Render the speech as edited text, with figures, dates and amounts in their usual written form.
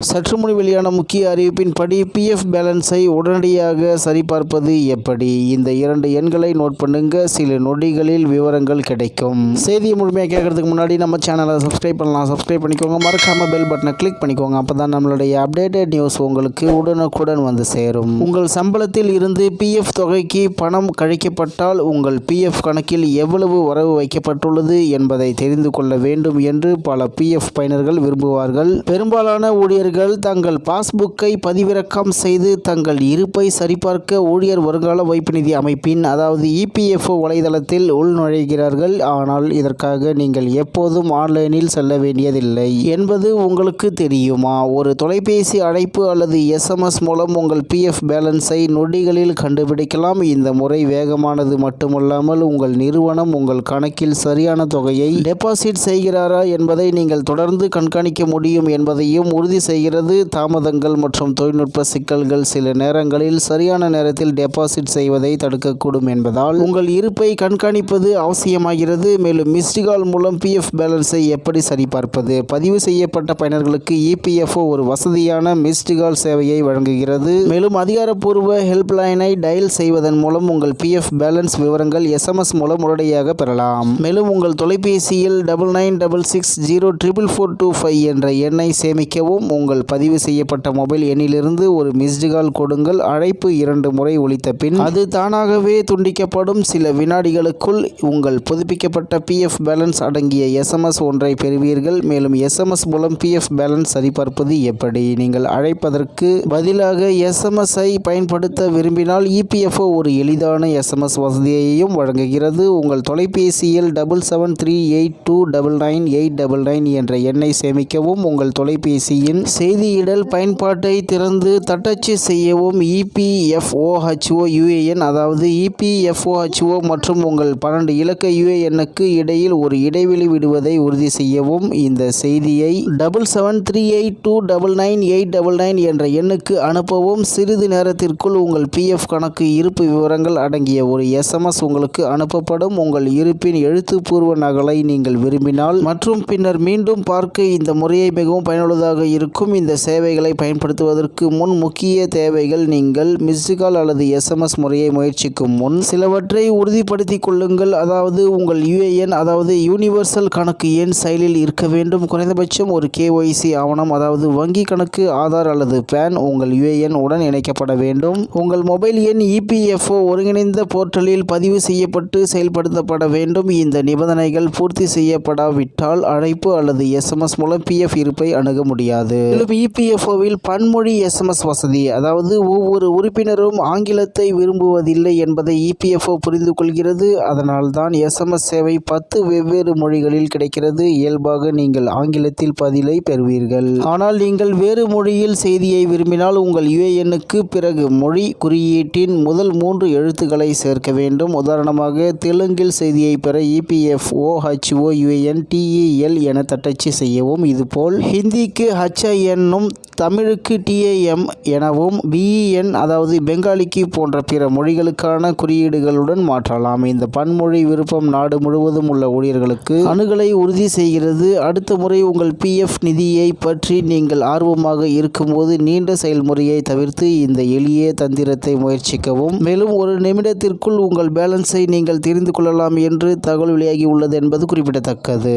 சற்று முன் வெளியான முக்கிய அறிவிப்பின்படி பிஎஃப் பேலன்ஸை உடனடியாக சரிபார்ப்பது எப்படி? இந்த 2 எண்களை நோட் பண்ணுங்க. சில நொடிகளில் விவரங்கள் கிடைக்கும். செய்தியை முழுமையாக கேட்கறதுக்கு முன்னாடி நம்ம சேனலை சப்ஸ்கிரைப் பண்ணலாம். சப்ஸ்கிரைப் பண்ணிக்கோங்க. மறக்காம பெல் பட்டனை கிளிக் பண்ணிக்கோங்க. அப்பதான் நம்மளுடைய அப்டேட்டட் நியூஸ் உங்களுக்கு உடனுக்குடன் வந்து சேரும். உங்கள் சம்பளத்தில் இருந்து பிஎஃப் தொகைக்கு பணம் கழிக்கப்பட்டால் உங்கள் பிஎஃப் கணக்கில் எவ்வளவு வரவு வைக்கப்பட்டுள்ளது என்பதை தெரிந்து கொள்ள வேண்டும் என்று பல பிஎஃப் பயனர்கள் விரும்புவார்கள். பெரும்பாலான ஊழியர்கள் தங்கள் பாஸ்புக்கை பதிவிறக்கம் செய்து தங்கள் இருப்பை சரிபார்க்க ஊழியர் வருங்கால வைப்பு நிதி அமைப்பின் அதாவது இபிஎஃப்ஓ வலைதளத்தில் உள்நுழைகிறார்கள். ஆனால் இதற்காக நீங்கள் எப்போதும் ஆன்லைனில் செல்ல வேண்டியதில்லை என்பது உங்களுக்கு தெரியுமா? ஒரு தொலைபேசி அழைப்பு அல்லது எஸ்எம்எஸ் மூலம் உங்கள் பிஎஃப் பேலன்ஸை நொடிகளில் கண்டுபிடிக்கலாம். இந்த முறை வேகமானது மட்டுமல்லாமல் உங்கள் நிறுவனம் உங்கள் கணக்கில் சரியான தொகையை டெபாசிட் செய்கிறாரா என்பதை நீங்கள் தொடர்ந்து கண்காணிக்க முடியும் என்பதையும் உறுதி செய்கிறது. தாமதங்கள் மற்றும் தொழில்நுட்ப சிக்கல்கள் சில நேரங்களில் சரியான நேரத்தில் டெபாசிட் செய்வதை தடுக்கக்கூடும் என்பதால் உங்கள் இருப்பை கண்காணிப்பது அவசியமாகிறது. மேலும் மிஸ்டு கால் மூலம் பிஎஃப் பேலன்ஸை எப்படி சரிபார்ப்பது? பதிவு செய்யப்பட்ட பயனர்களுக்கு இபிஎஃப்ஓ ஒரு வசதியான மிஸ்டு கால் சேவையை வழங்குகிறது. மேலும் அதிகாரப்பூர்வ ஹெல்ப்லைனை டயல் செய்வதன் மூலம் உங்கள் பிஎஃப் பேலன்ஸ் விவரங்கள் எஸ்எம்எஸ் மூலம் உடனடியாக பெறலாம். மேலும் உங்கள் தொலைபேசியில் 9966044425 என்ற எண்ணை சேமிக்கவும். உங்கள் பதிவு செய்யப்பட்ட மொபைல் எண்ணிலிருந்து ஒரு மிஸ்டு கால் கொடுங்கள். அழைப்பு 2 முறை ஒலித்த பின் அது தானாகவே துண்டிக்கப்படும். சில வினாடிகளுக்குள் உங்கள் புதுப்பிக்கப்பட்ட பிஎஃப் பேலன்ஸ் அடங்கிய எஸ்எம்எஸ் ஒன்றை பெறுவீர்கள். மேலும் எஸ்எம்எஸ் மூலம் பிஎஃப் பேலன்ஸ் சரிபார்ப்பது எப்படி? நீங்கள் அழைப்பதற்கு பதிலாக எஸ்எம்எஸ்ஐ பயன்படுத்த விரும்பினால் இபிஎஃப்ஓ ஒரு எளிதான எஸ்எம்எஸ் வசதியையும் வழங்குகிறது. உங்கள் தொலைபேசியில் 7738299899 என்ற எண்ணை சேமிக்கவும். உங்கள் தொலைபேசியின் செய்தியிடல் பயன்பாட்டை திறந்து தட்டச்சு செய்யவும். இபிஎஃப்ஓஹெச்ஓ யுஏஎன் அதாவது இபிஎஃப்ஓஹெச்ஓ மற்றும் உங்கள் 12 இலக்க யுஏஎன்னுக்கு இடையில் ஒரு இடைவெளி விடுவதை உறுதி செய்யவும். இந்த செய்தியை 7738299899 என்ற எண்ணுக்கு அனுப்பவும். சிறிது நேரத்திற்குள் உங்கள் பிஎஃப் கணக்கு இருப்பு விவரங்கள் அடங்கிய ஒரு எஸ்எம்எஸ் உங்களுக்கு அனுப்பப்படும். உங்கள் இருப்பின் எழுத்துப்பூர்வ நகலை நீங்கள் விரும்பினால் மற்றும் பின்னர் மீண்டும் பார்க்க இந்த முறையை மிகவும் பயனுள்ளதாக இருக்கும். இந்த சேவைகளை பயன்படுத்துவதற்கு முன் முக்கிய தேவைகள்: நீங்கள் மிஸ்டு கால் அல்லது எஸ்எம்எஸ் முறையை முயற்சிக்கும் முன் சிலவற்றை உறுதிப்படுத்திக் கொள்ளுங்கள். அதாவது உங்கள் யுஏஎன் அதாவது யூனிவர்சல் கணக்கு எண் செயலில் இருக்க வேண்டும். குறைந்தபட்சம் ஒரு கேஒய்சி ஆவணம் அதாவது வங்கி கணக்கு, ஆதார் அல்லது பேன் உங்கள் யுஏஎன் உடன் இணைக்கப்பட வேண்டும். உங்கள் மொபைல் எண் இபிஎஃப்ஓ ஒருங்கிணைந்த போர்ட்டலில் பதிவு செய்யப்பட்டு செயல்படுத்தப்பட வேண்டும். இந்த நிபந்தனைகள் பூர்த்தி செய்யப்படாவிட்டால் அழைப்பு அல்லது எஸ்எம்எஸ் மூலம் பிஎஃப் இருப்பை அணுக முடியாது. மேலும் இபிஎஃப்ஓவில் பன்மொழி எஸ்எம்எஸ் வசதி அதாவது ஒவ்வொரு உறுப்பினரும் ஆங்கிலத்தை விரும்புவதில்லை என்பதை இபிஎஃப்ஓ புரிந்து கொள்கிறது. அதனால் தான் எஸ்எம்எஸ் சேவை 10 வெவ்வேறு மொழிகளில் கிடைக்கிறது. இயல்பாக நீங்கள் ஆங்கிலத்தில் பதிலை பெறுவீர்கள். ஆனால் நீங்கள் வேறு மொழியில் செய்தியை விரும்பினால் உங்கள் யுஏஎன்னுக்கு பிறகு மொழி குறியீட்டின் முதல் 3 எழுத்துக்களை சேர்க்க வேண்டும். உதாரணமாக தெலுங்கில் செய்தியை பெற இபிஎஃப்ஓஹெச்ஓ யுஏஎன் டிஇஎல் என தட்டச்சு செய்யவும். இதுபோல் ஹிந்திக்கு HINனும் தமிழுக்கு TAM எனவும் BEN அதாவது பெங்காலிக்கு போன்ற பிற மொழிகளுக்கான குறியீடுகளுடன் மாற்றலாம். இந்த பன்மொழி விருப்பம் நாடு முழுவதும் உள்ள ஊழியர்களுக்கு அணுகலை உறுதி செய்கிறது. அடுத்த முறை உங்கள் பிஎஃப் நிதியை பற்றி நீங்கள் ஆர்வமாக இருக்கும்போது நீண்ட செயல்முறையை தவிர்த்து இந்த எளிய தந்திரத்தை முயற்சிக்கவும். மேலும் ஒரு நிமிடத்திற்குள் உங்கள் பேலன்ஸை நீங்கள் தெரிந்து கொள்ளலாம் என்று தகவல் வெளியாகி உள்ளது என்பது குறிப்பிடத்தக்கது.